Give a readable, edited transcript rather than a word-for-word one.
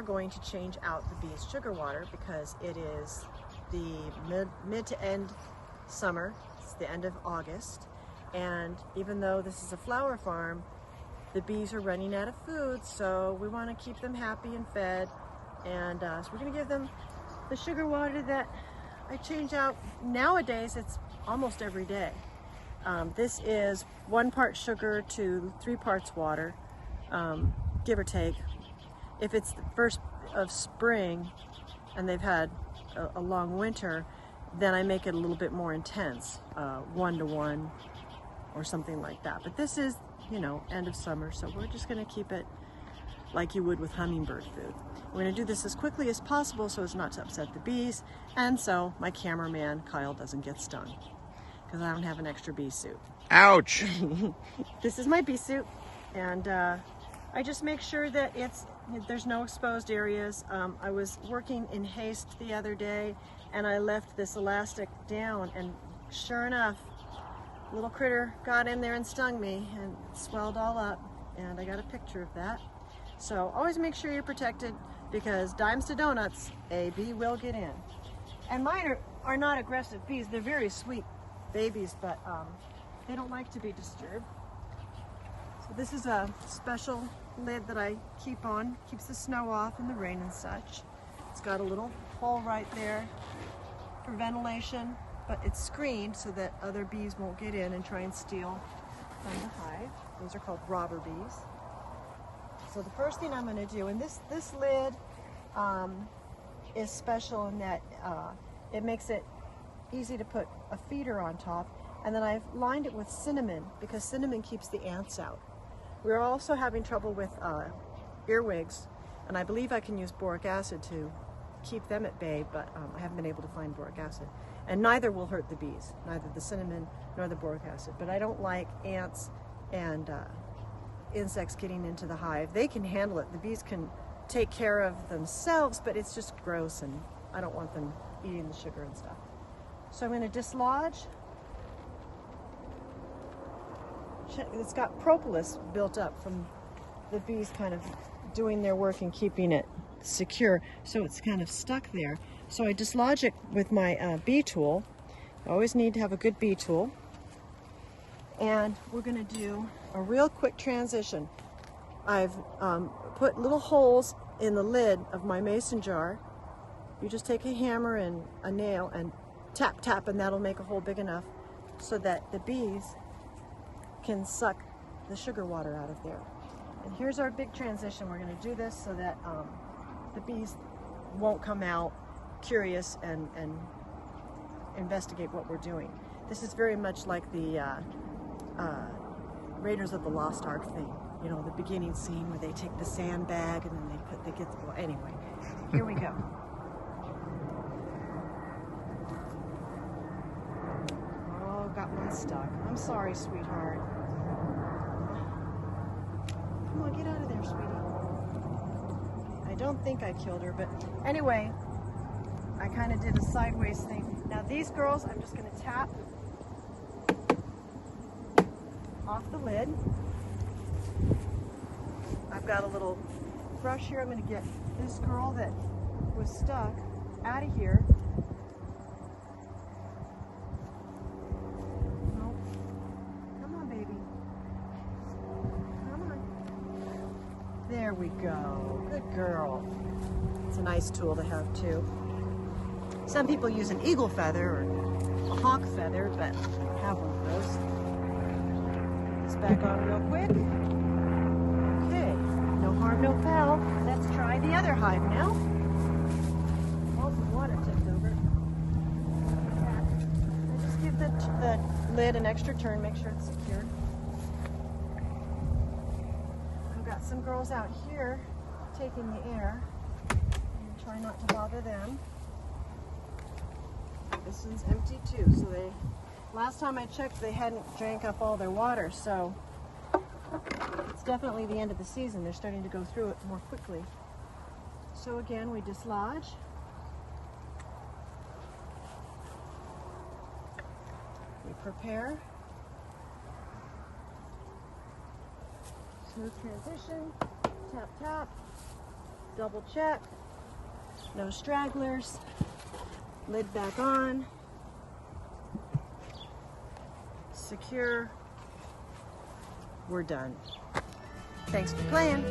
are going to change out the bees' sugar water because it is the mid to end summer. It's the end of August, and even though this is a flower farm, the bees are running out of food, so we want to keep them happy and fed, and so we're going to give them the sugar water that I change out. Nowadays it's almost every day. This is 1 part sugar to 3 parts water, give or take. If it's the first of spring and they've had a long winter, then I make it a little bit more intense, 1 to 1 or something like that. But this is, you know, end of summer, so we're just going to keep it like you would with hummingbird food. We're going to do this as quickly as possible so as not to upset the bees, and so my cameraman Kyle doesn't get stung, because I don't have an extra bee suit. Ouch! This is my bee suit, and I just make sure that there's no exposed areas. I was working in haste the other day, and I left this elastic down, and sure enough, a little critter got in there and stung me and swelled all up, and I got a picture of that. So always make sure you're protected, because dimes to donuts, a bee will get in. And mine are not aggressive bees. They're very sweet babies, but they don't like to be disturbed. So this is a special lid that I keep on, keeps the snow off and the rain and such. It's got a little hole right there for ventilation, but it's screened so that other bees won't get in and try and steal from the hive. Those are called robber bees. So the first thing I'm going to do, and this lid is special in that it makes it easy to put a feeder on top, and then I've lined it with cinnamon because cinnamon keeps the ants out. We're also having trouble with earwigs, and I believe I can use boric acid to keep them at bay, but I haven't been able to find boric acid. And neither will hurt the bees, neither the cinnamon nor the boric acid. But I don't like ants and insects getting into the hive. They can handle it. The bees can take care of themselves, but it's just gross, and I don't want them eating the sugar and stuff. So I'm going to dislodge. It's got propolis built up from the bees kind of doing their work and keeping it secure, so it's kind of stuck there. So I dislodge it with my bee tool. I always need to have a good bee tool. And we're going to do a real quick transition. I've put little holes in the lid of my mason jar. You just take a hammer and a nail and tap, tap, and that'll make a hole big enough so that the bees can suck the sugar water out of there. And here's our big transition. We're going to do this so that the bees won't come out curious and investigate what we're doing. This is very much like the Raiders of the Lost Ark thing. You know, the beginning scene where they take the sandbag and then they get the... Anyway, here we go. Oh, got one stuck. I'm sorry, sweetheart. Come on, get out of there, sweetie. I don't think I killed her, but anyway, I kind of did a sideways thing. Now these girls, I'm just going to tap off the lid. I've got a little brush here. I'm going to get this girl that was stuck out of here. Nope. Come on, baby. Come on. There we go. Good girl. It's a nice tool to have too. Some people use an eagle feather or a hawk feather, but I don't have one of those. Put this back on real quick. Okay, no harm, no foul. Let's try the other hive now. Oh, the water tipped over. I'll just give the lid an extra turn, make sure it's secured. I've got some girls out here taking the air. I'm try not to bother them. This one's empty too, so last time I checked they hadn't drank up all their water, so it's definitely the end of the season. They're starting to go through it more quickly. So again, we dislodge. We prepare. Smooth transition. Tap, tap. Double check. No stragglers. Lid back on. Secure. We're done. Thanks for playing.